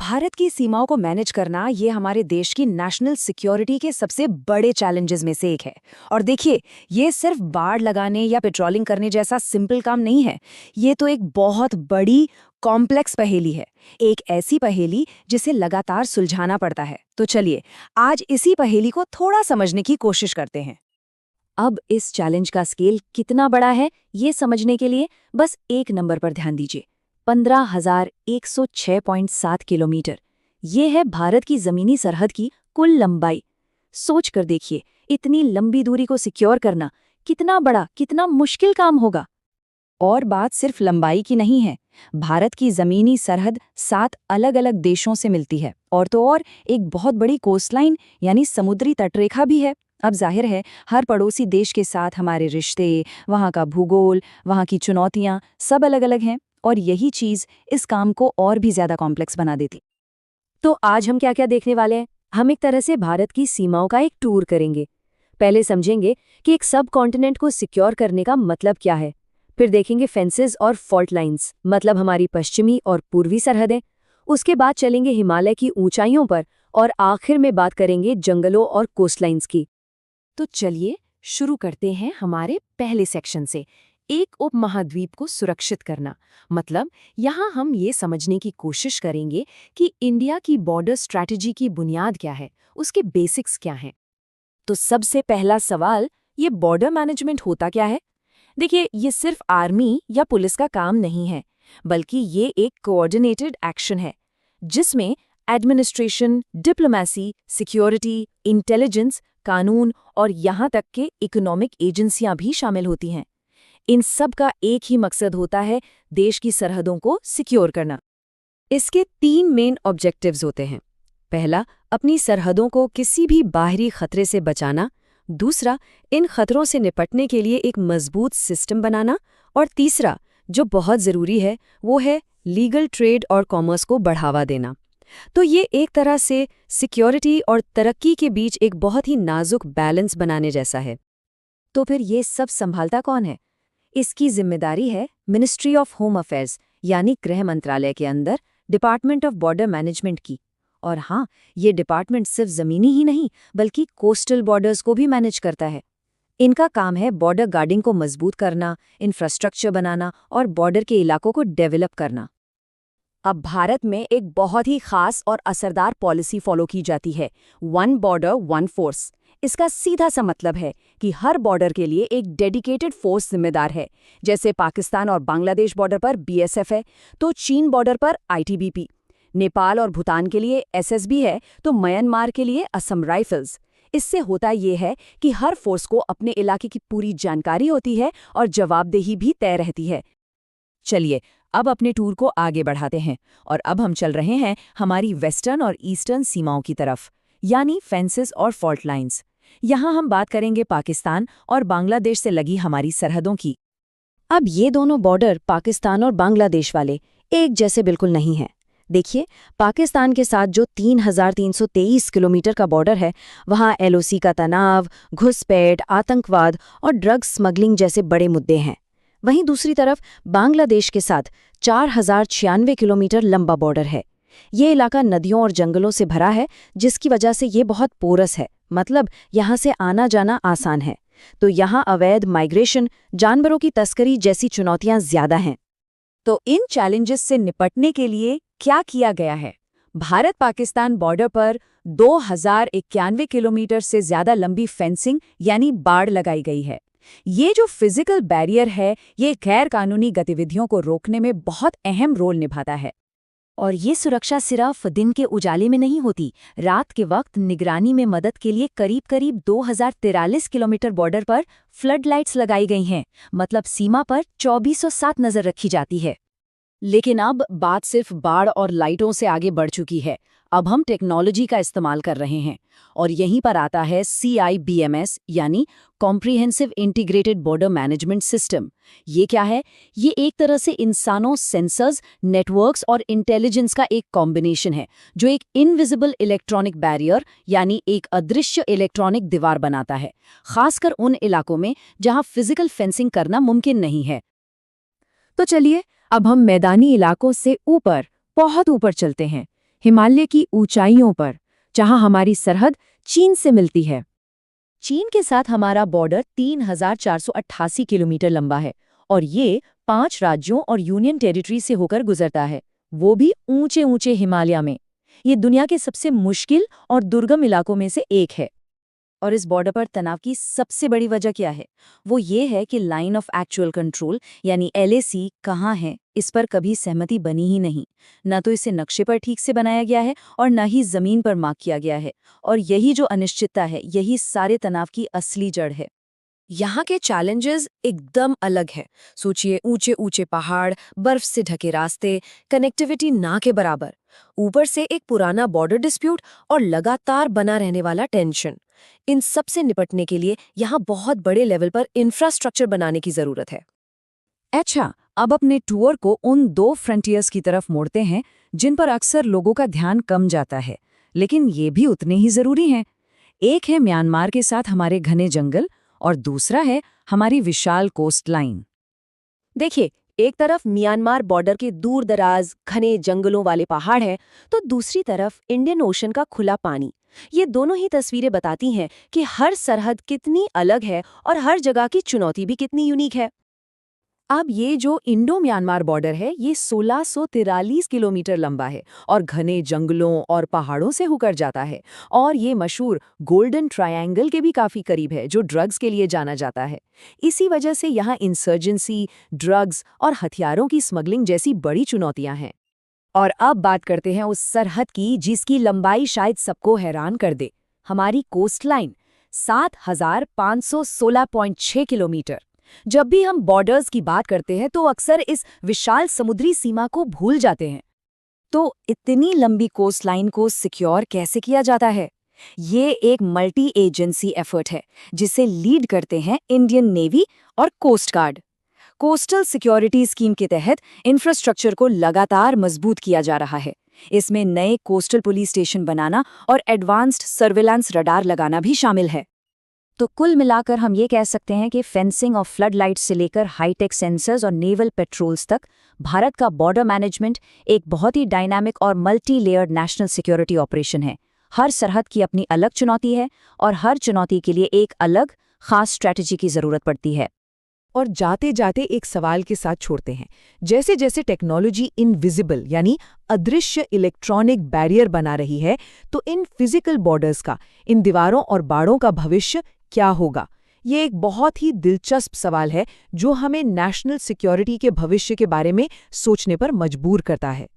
भारत की सीमाओं को मैनेज करना ये हमारे देश की नेशनल सिक्योरिटी के सबसे बड़े चैलेंजेस में से एक है। और देखिए, ये सिर्फ बाड़ लगाने या पेट्रोलिंग करने जैसा सिंपल काम नहीं है। ये तो एक बहुत बड़ी कॉम्प्लेक्स पहेली है। एक ऐसी पहेली जिसे लगातार सुलझाना पड़ता है। तो चलिए, आज इसी पहेली को थोड़ा समझने की कोशिश करते हैं। अब इस चैलेंज का स्केल कितना बड़ा है, ये समझने के लिए बस एक नंबर पर ध्यान दीजिए। 15,106.7 किलोमीटर। ये है भारत की जमीनी सरहद की कुल लंबाई। सोच कर देखिए, इतनी लंबी दूरी को सिक्योर करना कितना बड़ा, कितना मुश्किल काम होगा। और बात सिर्फ लंबाई की नहीं है। भारत की जमीनी सरहद 7 अलग-अलग देशों से मिलती है। और तो और एक बहुत बड़ी कोस्टलाइन यानी समुद्री तटरेखा भी है। अब जाहिर है, हर पड़ोसी देश के साथ हमारे रिश्ते, वहाँ का भूगोल, वहाँ की चुनौतियाँ सब अलग-अलग हैं। और यही चीज़ इस काम को और भी ज़्यादा कॉम्प्लेक्स बना देती। तो आज हम क्या-क्या देखने वाले हैं? हम एक तरह से भारत की सीमाओं का एक टूर करेंगे। पहले समझेंगे कि एक सब कॉन्टिनेंट को सिक्योर करने का मतलब क्या है। फिर देखेंगे फेंसेस और फॉल्ट लाइंस, मतलब हमारी पश्चिमी और पूर्वी सरहदें। उसके बाद चलेंगे हिमालय की ऊंचाइयों पर और आखिर में बात करेंगे जंगलों और कोस्टलाइंस की। तो चलिए शुरू करते हैं हमारे पहले सेक्शन से, एक उपमहाद्वीप को सुरक्षित करना। मतलब यहाँ हम ये समझने की कोशिश करेंगे कि इंडिया की बॉर्डर स्ट्रैटेजी की बुनियाद क्या है, उसके बेसिक्स क्या हैं। तो सबसे पहला सवाल, ये बॉर्डर मैनेजमेंट होता क्या है? देखिए, ये सिर्फ आर्मी या पुलिस का काम नहीं है, बल्कि ये एक कोऑर्डिनेटेड एक्शन है जिसमें एडमिनिस्ट्रेशन, डिप्लोमेसी, सिक्योरिटी, इंटेलिजेंस, कानून और यहाँ तक के इकोनॉमिक एजेंसियां भी शामिल होती हैं। इन सब का एक ही मकसद होता है, देश की सरहदों को सिक्योर करना। इसके 3 मेन ऑब्जेक्टिव्स होते हैं। पहला, अपनी सरहदों को किसी भी बाहरी खतरे से बचाना। दूसरा, इन खतरों से निपटने के लिए एक मजबूत सिस्टम बनाना। और तीसरा, जो बहुत ज़रूरी है, वो है लीगल ट्रेड और कॉमर्स को बढ़ावा देना। तो ये एक तरह से सिक्योरिटी और तरक्की के बीच एक बहुत ही नाजुक बैलेंस बनाने जैसा है। तो फिर ये सब संभालता कौन है? इसकी जिम्मेदारी है मिनिस्ट्री ऑफ होम अफेयर्स यानी गृह मंत्रालय के अंदर डिपार्टमेंट ऑफ बॉर्डर मैनेजमेंट की। और हाँ, ये डिपार्टमेंट सिर्फ जमीनी ही नहीं बल्कि कोस्टल बॉर्डर्स को भी मैनेज करता है। इनका काम है बॉर्डर गार्डिंग को मजबूत करना, इंफ्रास्ट्रक्चर बनाना और बॉर्डर के इलाकों को डेवलप करना। अब भारत में एक बहुत ही खास और असरदार पॉलिसी फॉलो की जाती है, वन बॉर्डर वन फोर्स। इसका सीधा सा मतलब है कि हर बॉर्डर के लिए एक डेडिकेटेड फोर्स जिम्मेदार है। जैसे पाकिस्तान और बांग्लादेश बॉर्डर पर बीएसएफ है, तो चीन बॉर्डर पर आईटीबीपी। नेपाल और भूटान के लिए एसएसबी है, तो म्यांमार के लिए असम राइफल्स। इससे होता ये है कि हर फोर्स को अपने इलाके की पूरी जानकारी होती है और जवाबदेही भी तय रहती है। चलिए, अब अपने टूर को आगे बढ़ाते हैं और अब हम चल रहे हैं हमारी वेस्टर्न और ईस्टर्न सीमाओं की तरफ, यानी फेंसेस और फॉल्ट लाइंस। यहाँ हम बात करेंगे पाकिस्तान और बांग्लादेश से लगी हमारी सरहदों की। अब ये दोनों बॉर्डर, पाकिस्तान और बांग्लादेश वाले, एक जैसे बिल्कुल नहीं हैं। देखिए, पाकिस्तान के साथ जो 3,323 किलोमीटर का बॉर्डर है, वहाँ एलओसी का तनाव, घुसपैठ, आतंकवाद और ड्रग्स स्मगलिंग जैसे बड़े मुद्दे हैं। वहीं दूसरी तरफ बांग्लादेश के साथ 4,096 किलोमीटर लंबा बॉर्डर है। ये इलाका नदियों और जंगलों से भरा है, जिसकी वजह से ये बहुत पोरस है, मतलब यहाँ से आना जाना आसान है। तो यहाँ अवैध माइग्रेशन, जानवरों की तस्करी जैसी चुनौतियाँ ज़्यादा हैं। तो इन चैलेंजेस से निपटने के लिए क्या किया गया है? भारत पाकिस्तान बॉर्डर पर 2,091 किलोमीटर से ज़्यादा लंबी फेंसिंग यानी बाड़ लगाई गई है। ये जो फिजिकल बैरियर है, ये गैर कानूनी गतिविधियों को रोकने में बहुत अहम रोल निभाता है। और ये सुरक्षा सिर्फ दिन के उजाले में नहीं होती, रात के वक्त निगरानी में मदद के लिए करीब 2,043 किलोमीटर बॉर्डर पर फ्लड लाइट्स लगाई गई हैं, मतलब सीमा पर 24/7 नजर रखी जाती है। लेकिन अब बात सिर्फ बाड़ और लाइटों से आगे बढ़ चुकी है। अब हम टेक्नोलॉजी का इस्तेमाल कर रहे हैं और यहीं पर आता है CIBMS यानी comprehensive integrated border management system. ये क्या है? ये एक तरह से इंसानों, सेंसर्स, नेटवर्क्स और इंटेलिजेंस का एक कॉम्बिनेशन है, जो एक इनविजिबल इलेक्ट्रॉनिक बैरियर यानी एक अदृश्य इलेक्ट्रॉनिक दीवार बनाता है, खासकर उन इलाकों में जहां फिजिकल फेंसिंग करना मुमकिन नहीं है। तो चलिए, अब हम मैदानी इलाकों से ऊपर, बहुत ऊपर चलते हैं। हिमालय की ऊंचाइयों पर, जहां हमारी सरहद चीन से मिलती है। चीन के साथ हमारा बॉर्डर 3,488 किलोमीटर लंबा है और ये 5 राज्यों और यूनियन टेरिटरी से होकर गुजरता है, वो भी ऊंचे ऊंचे हिमालय में। ये दुनिया के सबसे मुश्किल और दुर्गम इलाकों में से एक है। और इस बॉर्डर पर तनाव की सबसे बड़ी वजह क्या है? वो ये है कि लाइन ऑफ एक्चुअल कंट्रोल यानी LAC कहाँ है, इस पर कभी सहमति बनी ही नहीं। न तो इसे नक्शे पर ठीक से बनाया गया है और न ही जमीन पर मार्क किया गया है। और यही जो अनिश्चितता है, यही सारे तनाव की असली जड़ है। यहाँ के चैलेंजेस एकदम अलग है। सोचिए, ऊंचे ऊंचे पहाड़, बर्फ से ढके रास्ते, कनेक्टिविटी ना के बराबर। ऊपर से एक पुराना बॉर्डर डिस्प्यूट और लगातार बना रहने वाला टेंशन। इन सब से निपटने के लिए यहाँ बहुत बड़े लेवल पर इंफ्रास्ट्रक्चर बनाने की जरूरत है। अच्छा, अब अपने टूर को उन 2 फ्रंटियर्स की तरफ मोड़ते हैं जिन पर अक्सर लोगों का ध्यान कम जाता है, लेकिन ये भी उतने ही जरूरी हैं। एक है म्यांमार के साथ हमारे घने जंगल और दूसरा है हमारी विशाल कोस्ट लाइन। देखिए, एक तरफ म्यांमार बॉर्डर के दूर दराज घने जंगलों वाले पहाड़ हैं, तो दूसरी तरफ इंडियन ओशन का खुला पानी। ये दोनों ही तस्वीरें बताती हैं कि हर सरहद कितनी अलग है और हर जगह की चुनौती भी कितनी यूनिक है। अब ये जो इंडो म्यांमार बॉर्डर है, ये 1643 किलोमीटर लंबा है और घने जंगलों और पहाड़ों से होकर जाता है। और ये मशहूर गोल्डन ट्रायंगल के भी काफी करीब है, जो ड्रग्स के लिए जाना जाता है। इसी वजह से यहाँ इंसर्जेंसी, ड्रग्स और हथियारों की स्मगलिंग जैसी बड़ी चुनौतियां हैं। और अब बात करते हैं उस सरहद की जिसकी लंबाई शायद सबको हैरान कर दे, हमारी कोस्ट लाइन 7,516.6 किलोमीटर। जब भी हम बॉर्डर्स की बात करते हैं तो अक्सर इस विशाल समुद्री सीमा को भूल जाते हैं। तो इतनी लंबी कोस्ट लाइन को सिक्योर कैसे किया जाता है? ये एक मल्टी एजेंसी एफर्ट है जिसे लीड करते हैं इंडियन नेवी और coast guard. Coastal security scheme के तहत इंफ्रास्ट्रक्चर को लगातार मजबूत किया जा रहा है। इसमें नए कोस्टल पुलिस स्टेशन बनाना और एडवांस्ड सर्विलांस रडार लगाना भी शामिल है। तो कुल मिलाकर हम ये कह सकते हैं कि फेंसिंग और फ्लड लाइट्स से लेकर हाईटेक सेंसर्स और नेवल पेट्रोल्स तक, भारत का बॉर्डर मैनेजमेंट एक बहुत ही डायनामिक और multi layered national security operation है। हर सरहद की अपनी अलग चुनौती है और हर चुनौती के लिए एक अलग खास स्ट्रैटेजी की जरूरत पड़ती है। और जाते जाते एक सवाल के साथ छोड़ते हैं। जैसे जैसे टेक्नोलॉजी इनविजिबल यानी अदृश्य इलेक्ट्रॉनिक बैरियर बना रही है, तो इन फिजिकल बॉर्डर्स का, इन दीवारों और बाड़ों का भविष्य क्या होगा? ये एक बहुत ही दिलचस्प सवाल है जो हमें नेशनल सिक्योरिटी के भविष्य के बारे में सोचने पर मजबूर करता है।